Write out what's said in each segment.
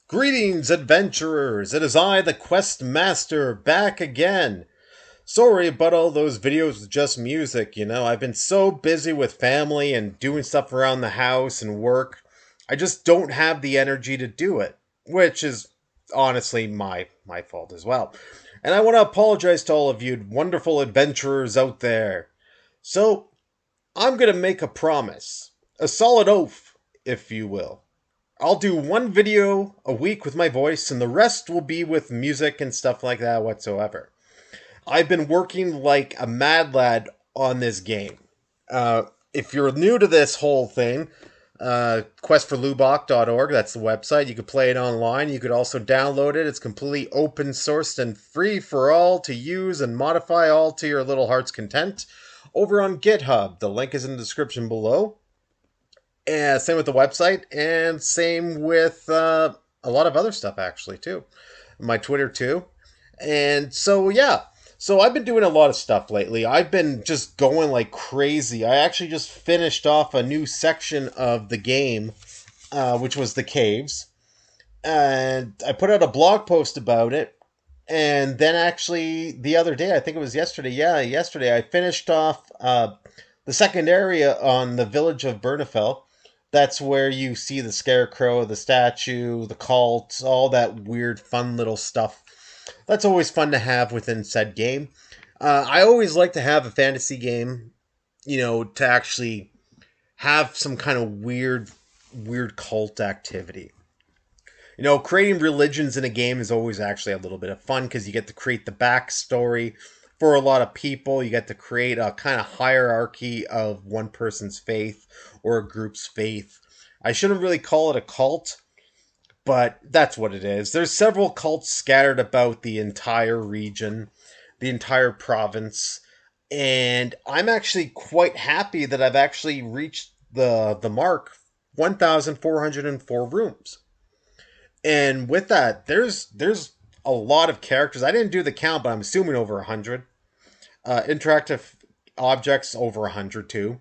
Greetings, adventurers! It is I, the Quest Master, back again. Sorry about all those videos with just music, I've been so busy with family and doing stuff around the house and work. I just don't have the energy to do it, which is honestly my fault as well. And I want to apologize to all of you wonderful adventurers out there. So, I'm going to make a promise, a solid oath, if you will. I'll do one video a week with my voice, and the rest will be with music and stuff like that whatsoever. I've been working like a mad lad on this game. If you're new to this whole thing, questforlubok.org, that's the website. You could play it online. You could also download it. It's completely open sourced and free for all to use and modify all to your little heart's content over on GitHub. The link is in the description below. And same with the website, and same with a lot of other stuff, actually, too. My Twitter, too. And so, yeah. So I've been doing a lot of stuff lately. I've been just going like crazy. I actually just finished off a new section of the game, which was the caves. And I put out a blog post about it. And then actually, the other day, I think it was yesterday, yesterday, I finished off the second area on the village of Bernafel. That's where you see the scarecrow, the statue, the cult, all that weird, fun little stuff. That's always fun to have within said game. I always like to have a fantasy game, to actually have some kind of weird cult activity. Creating religions in a game is always actually a little bit of fun because you get to create the backstory for a lot of people. You get to create a kind of hierarchy of one person's faith or a group's faith. I shouldn't really call it a cult, but that's what it is. There's several cults scattered about the entire region, the entire province, and I'm actually quite happy that I've actually reached the mark 1,404 rooms. And with that, there's a lot of characters. I didn't do the count, but I'm assuming over 100. Interactive objects over 100 too.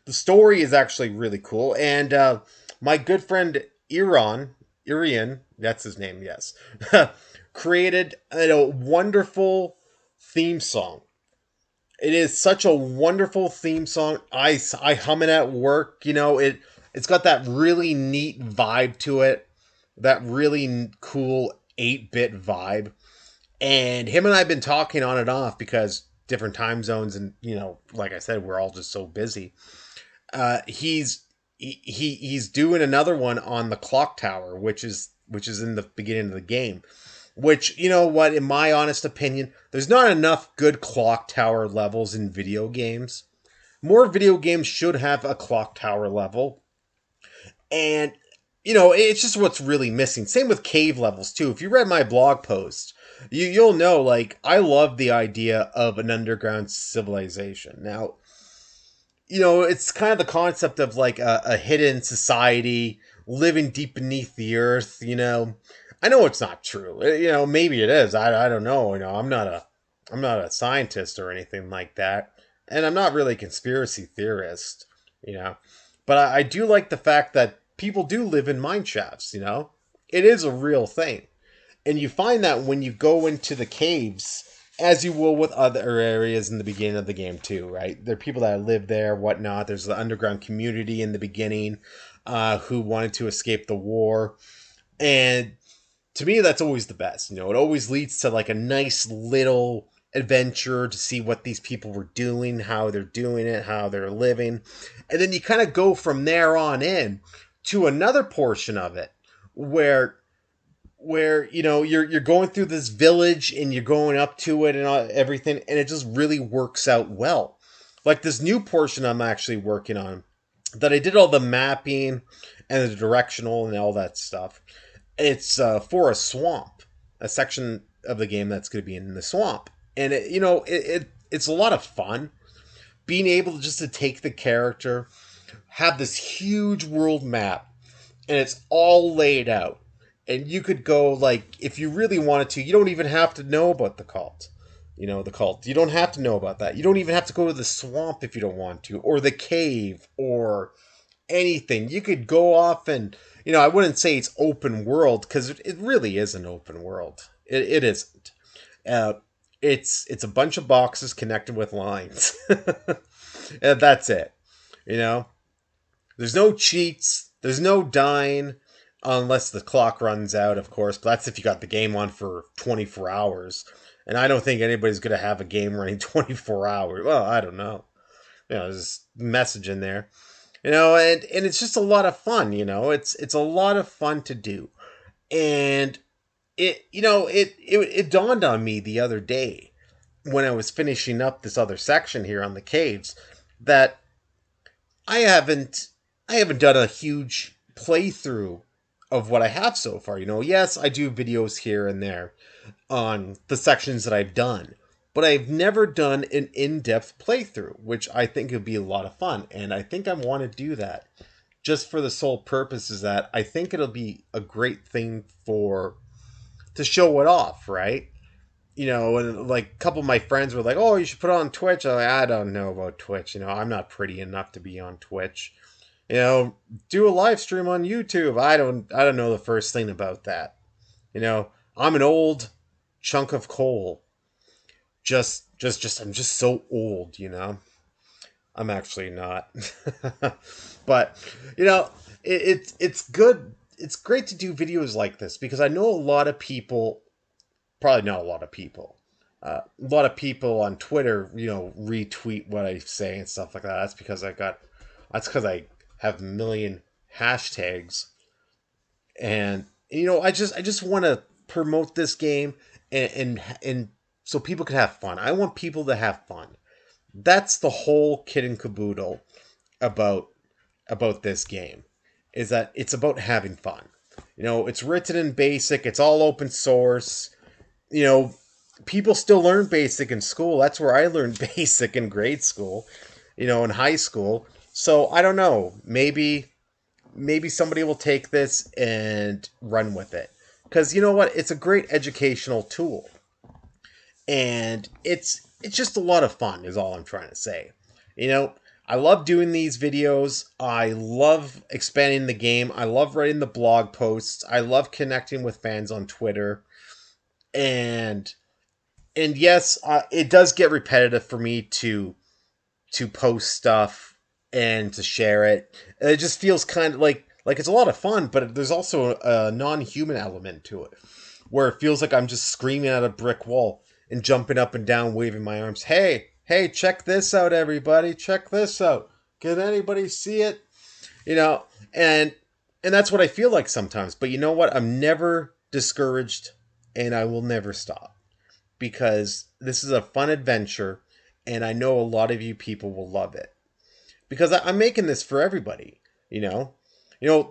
The story is actually really cool, and my good friend Irian, that's his name, yes, created a wonderful theme song. It is such a wonderful theme song. I hum it at work. It's got that really neat vibe to it, that really cool 8-bit vibe. And him and I have been talking on and off because different time zones, and like I said, we're all just so busy. He's doing another one on the clock tower, which is in the beginning of the game. Which, you know what, in my honest opinion, there's not enough good clock tower levels in video games. More video games should have a clock tower level. And, it's just what's really missing. Same with cave levels, too. If you read my blog post, you'll know, I love the idea of an underground civilization. Now, it's kind of the concept of, a hidden society living deep beneath the earth, I know it's not true. Maybe it is. I don't know. I'm not a scientist or anything like that. And I'm not really a conspiracy theorist, But I do like the fact that people do live in mine shafts, It is a real thing. And you find that when you go into the caves, as you will with other areas in the beginning of the game too, right? There are people that live there, whatnot. There's the underground community in the beginning who wanted to escape the war. And to me, that's always the best. It always leads to a nice little adventure to see what these people were doing, how they're doing it, how they're living. And then you kind of go from there on in to another portion of it where you're going through this village and you're going up to it and everything, and it just really works out well. Like this new portion I'm actually working on, that I did all the mapping and the directional and all that stuff. It's for a swamp, a section of the game that's going to be in the swamp, and it's a lot of fun being able to take the character, have this huge world map, and it's all laid out. And you could go, if you really wanted to, you don't even have to know about the cult. The cult. You don't have to know about that. You don't even have to go to the swamp if you don't want to, or the cave, or anything. You could go off and, I wouldn't say it's open world because it really is an open world. It isn't. Uh, it's a bunch of boxes connected with lines. And that's it. You know, there's no cheats. There's no dying unless the clock runs out, of course. But that's if you got the game on for 24 hours. And I don't think anybody's going to have a game running 24 hours. Well, I don't know. There's a message in there. And it's just a lot of fun, It's a lot of fun to do. And it dawned on me the other day when I was finishing up this other section here on the caves that I haven't I haven't done a huge playthrough of what I have so far. Yes, I do videos here and there on the sections that I've done, but I've never done an in-depth playthrough, which I think would be a lot of fun, and I think I want to do that just for the sole purpose is that I think it'll be a great thing to show it off, right? And like a couple of my friends were like, "Oh, you should put it on Twitch." I'm like, I don't know about Twitch. I'm not pretty enough to be on Twitch. Do a live stream on YouTube. I don't know the first thing about that. I'm an old chunk of coal. I'm just so old. I'm actually not. But, it's good. It's great to do videos like this because I know a lot of people, probably not a lot of people, a lot of people on Twitter, retweet what I say and stuff like that. That's because I have a million hashtags. And, I just want to promote this game and so people can have fun. I want people to have fun. That's the whole kit and caboodle about this game is that it's about having fun. It's written in BASIC, it's all open source. People still learn BASIC in school. That's where I learned BASIC in grade school, in high school. So I don't know, maybe somebody will take this and run with it. Cuz you know what? It's a great educational tool. And it's just a lot of fun is all I'm trying to say. I love doing these videos. I love expanding the game. I love writing the blog posts. I love connecting with fans on Twitter. And yes, it does get repetitive for me to post stuff and to share it. It just feels kind of like it's a lot of fun, but there's also a non-human element to it where it feels like I'm just screaming at a brick wall and jumping up and down, waving my arms. Hey, check this out, everybody. Check this out. Can anybody see it? And that's what I feel like sometimes. But you know what? I'm never discouraged and I will never stop because this is a fun adventure and I know a lot of you people will love it because I'm making this for everybody.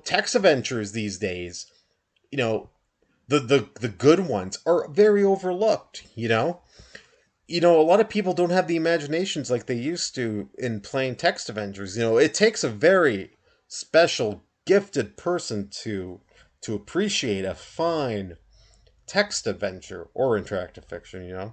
Text adventures these days, the good ones are very overlooked. A lot of people don't have the imaginations like they used to in playing text adventures. It takes a very special, gifted person to appreciate a fine text adventure or interactive fiction.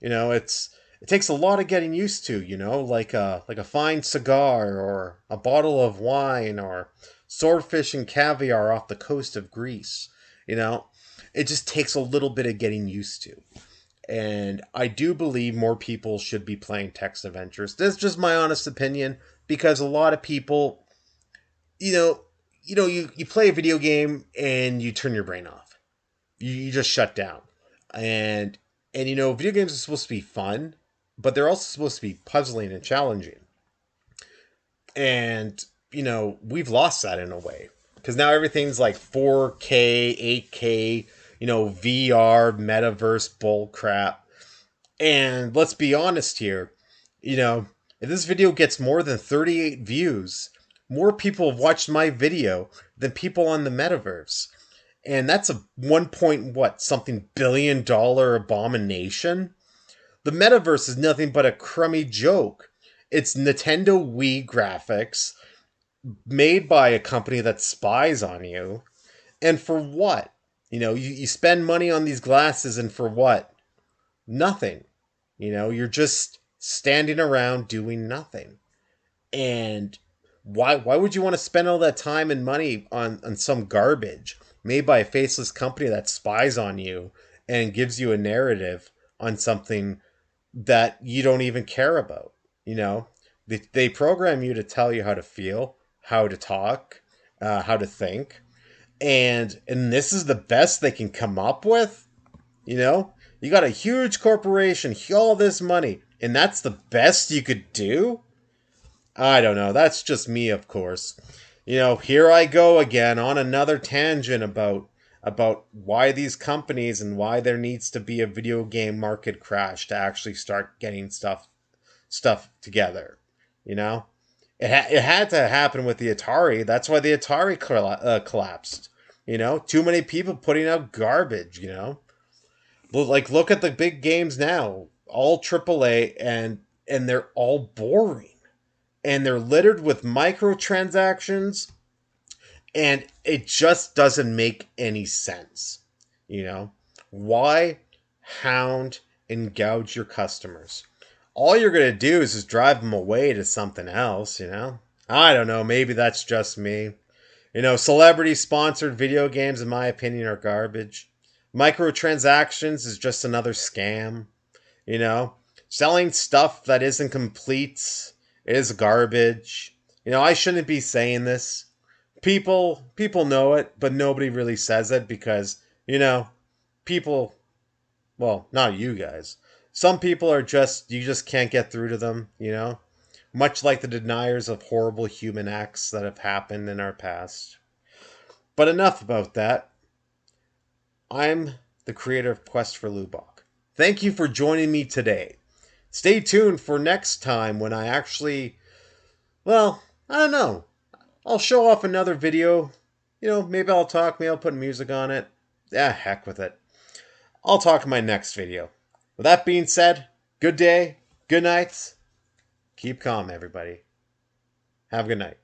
It takes a lot of getting used to. Like a fine cigar or a bottle of wine or swordfish and caviar off the coast of Greece. It just takes a little bit of getting used to. And I do believe more people should be playing text adventures. That's just my honest opinion because a lot of people, you play a video game and you turn your brain off. You just shut down. And video games are supposed to be fun, but they're also supposed to be puzzling and challenging. And, we've lost that in a way. Because now everything's like 4K, 8K, VR, Metaverse, bull crap. And let's be honest here, if this video gets more than 38 views, more people have watched my video than people on the Metaverse. And that's a something billion dollar abomination. The Metaverse is nothing but a crummy joke. It's Nintendo Wii graphics made by a company that spies on you. And for what? You spend money on these glasses and for what? Nothing. You're just standing around doing nothing. And Why would you want to spend all that time and money on some garbage made by a faceless company that spies on you and gives you a narrative on something that you don't even care about? You know, they program you to tell you how to feel, how to talk, how to think, and this is the best they can come up with. You know, you got a huge corporation, all this money, and that's the best you could do. I don't know. That's just me, of course. You know, here I go again on another tangent about why these companies and why there needs to be a video game market crash to actually start getting stuff together. You know, it had to happen with the Atari. That's why the Atari collapsed. You know, too many people putting out garbage. You know, like look at the big games now, all AAA, and they're all boring and they're littered with microtransactions and it just doesn't make any sense. You know, why hound and gouge your customers? All you're going to do is just drive them away to something else, you know? I don't know, maybe that's just me. You know, celebrity sponsored video games, in my opinion, are garbage. Microtransactions is just another scam. You know, selling stuff that isn't complete is garbage. You know, I shouldn't be saying this. People know it, but nobody really says it because, you know, people, well, not you guys. Some people are just you just can't get through to them, you know? Much like the deniers of horrible human acts that have happened in our past. But enough about that. I'm the creator of Quest for Lubok. Thank you for joining me today. Stay tuned for next time when I actually, well, I don't know. I'll show off another video. You know, maybe I'll talk, maybe I'll put music on it. Yeah, heck with it. I'll talk in my next video. With that being said, good day, good night. Keep calm, everybody. Have a good night.